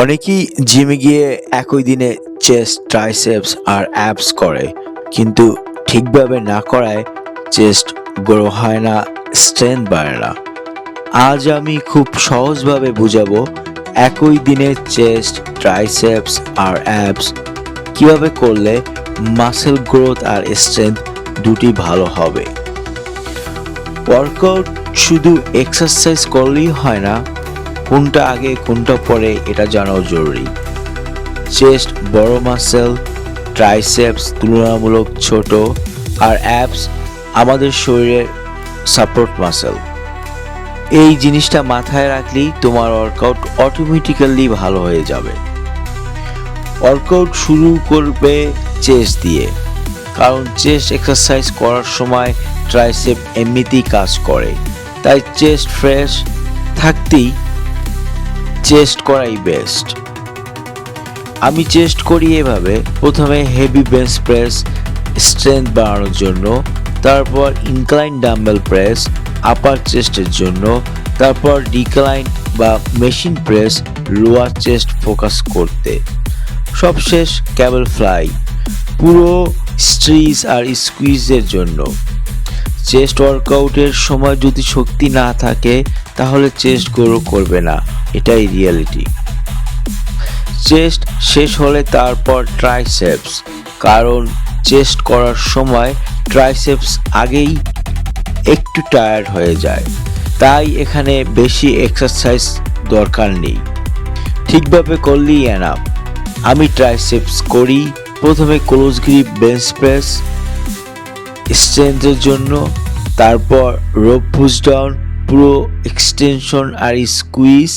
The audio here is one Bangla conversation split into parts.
অনেকেই জিমে গিয়ে একই দিনে চেস্ট, ট্রাইসেপস আর অ্যাপস করে, কিন্তু ঠিকভাবে না করায় চেস্ট গ্রো হয় না, স্ট্রেংথ বাড়ে না। আজ আমি খুব সহজভাবে বুঝাবো একই দিনে চেস্ট, ট্রাইসেপস আর অ্যাপস কিভাবে করলে মাসেল গ্রোথ আর স্ট্রেংথ দুটি ভালো হবে। ওয়ার্কআউট শুধু এক্সারসাইজ করলেই হয় না, কোনটা আগে কোনটা পরে এটা জানাও জরুরি। চেস্ট বড় মাসেল, ট্রাইসেপস তুলনামূলক ছোট, আর অ্যাপস আমাদের শরীরের সাপোর্ট মাসেল। এই জিনিসটা মাথায় রাখলেই তোমার ওয়ার্কআউট অটোমেটিক্যালি ভালো হয়ে যাবে। ওয়ার্কআউট শুরু করবে চেস্ট দিয়ে, কারণ চেস্ট এক্সারসাইজ করার সময় ট্রাইসেপ এমনিতেই কাজ করে, তাই চেস্ট ফ্রেশ থাকতেই চেস্ট করাই বেস্ট। আমি চেস্ট করি এভাবে: প্রথমে হেভি বেঞ্চ প্রেস স্ট্রেংথ বাড়ানোর জন্য, তারপর ইনক্লাইন ডাম্বেল প্রেস আপার চেস্টের জন্য, তারপর ডিক্লাইন বা machine press lower chest focus করতে, সবশেষ ক্যাবেল ফ্লাই পুরো স্ট্রিজ আর স্কুইজের জন্য। চেস্ট ওয়ার্কআউটের সময় যদি শক্তি না থাকে তাহলে চেস্ট গ্রো করবে না, এটাই রিয়েলিটি। চেস্ট শেষ হলে তারপর ট্রাইসেপস, কারণ চেস্ট করার সময় ট্রাইসেপস আগেই একটু টায়ার্ড হয়ে যায়, তাই এখানে বেশি এক্সারসাইজ দরকার নেই, ঠিকভাবে করলেই এনাফ। আমি ট্রাইসেপস করি প্রথমে ক্লোজ গ্রিপ বেঞ্চ প্রেস স্ট্রেংথের জন্য, তারপর রোপ পুশ ডাউন পুরো এক্সটেনশন আর স্কুইজ,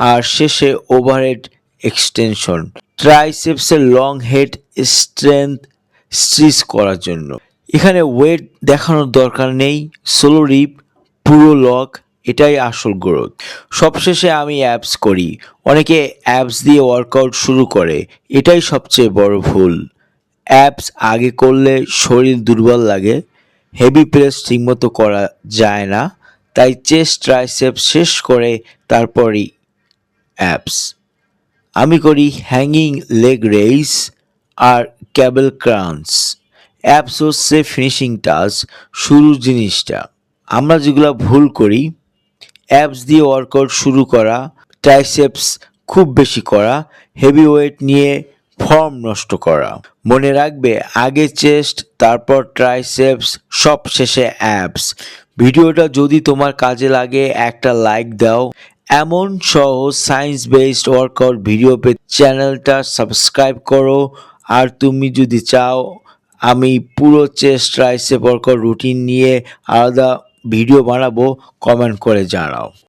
আর শেষে ওভারহেড এক্সটেনশন ট্রাইসেপসের লং হেড স্ট্রেংথ স্ট্রিচ করার জন্য। এখানে ওয়েট দেখানোর দরকার নেই, সোলো রিপ পুরো লক, এটাই আসল গ্রোথ। সবশেষে আমি অ্যাপস করি। অনেকে অ্যাপস দিয়ে ওয়ার্কআউট শুরু করে, এটাই সবচেয়ে বড় ভুল। অ্যাপস আগে করলে শরীর দুর্বল লাগে, হেভি প্রেস ঠিকমতো করা যায় না, তাই চেস্ট ট্রাইসেপস শেষ করে তারপরই অ্যাপস। আমি করি হ্যাঙ্গিং লেগ রেইস আর ক্যাবেল ক্রাঞ্চ। অ্যাপস হচ্ছে ফিনিশিং টাচ, শুরুর জিনিসটা। আমরা যেগুলো ভুল করি: অ্যাপস দিয়ে ওয়ার্কআউট শুরু করা, ট্রাইসেপস খুব বেশি করা, হেভি ওয়েট নিয়ে ফর্ম নষ্ট করা। মনে রাখবে, আগে চেস্ট, তারপর ট্রাইসেপস, সব শেষে অ্যাপস। ভিডিওটা যদি তোমার কাজে লাগে একটা লাইক দাও। এমন সহজ সায়েন্স বেসড ওয়ার্কআউট ভিডিও পেতে চ্যানেলটা সাবস্ক্রাইব করো। আর তুমি যদি চাও আমি পুরো চেস্ট ট্রাইসেপ ওয়ার্কআউট রুটিন নিয়ে আলাদা ভিডিও বানাবো, কমেন্ট করে জানাও।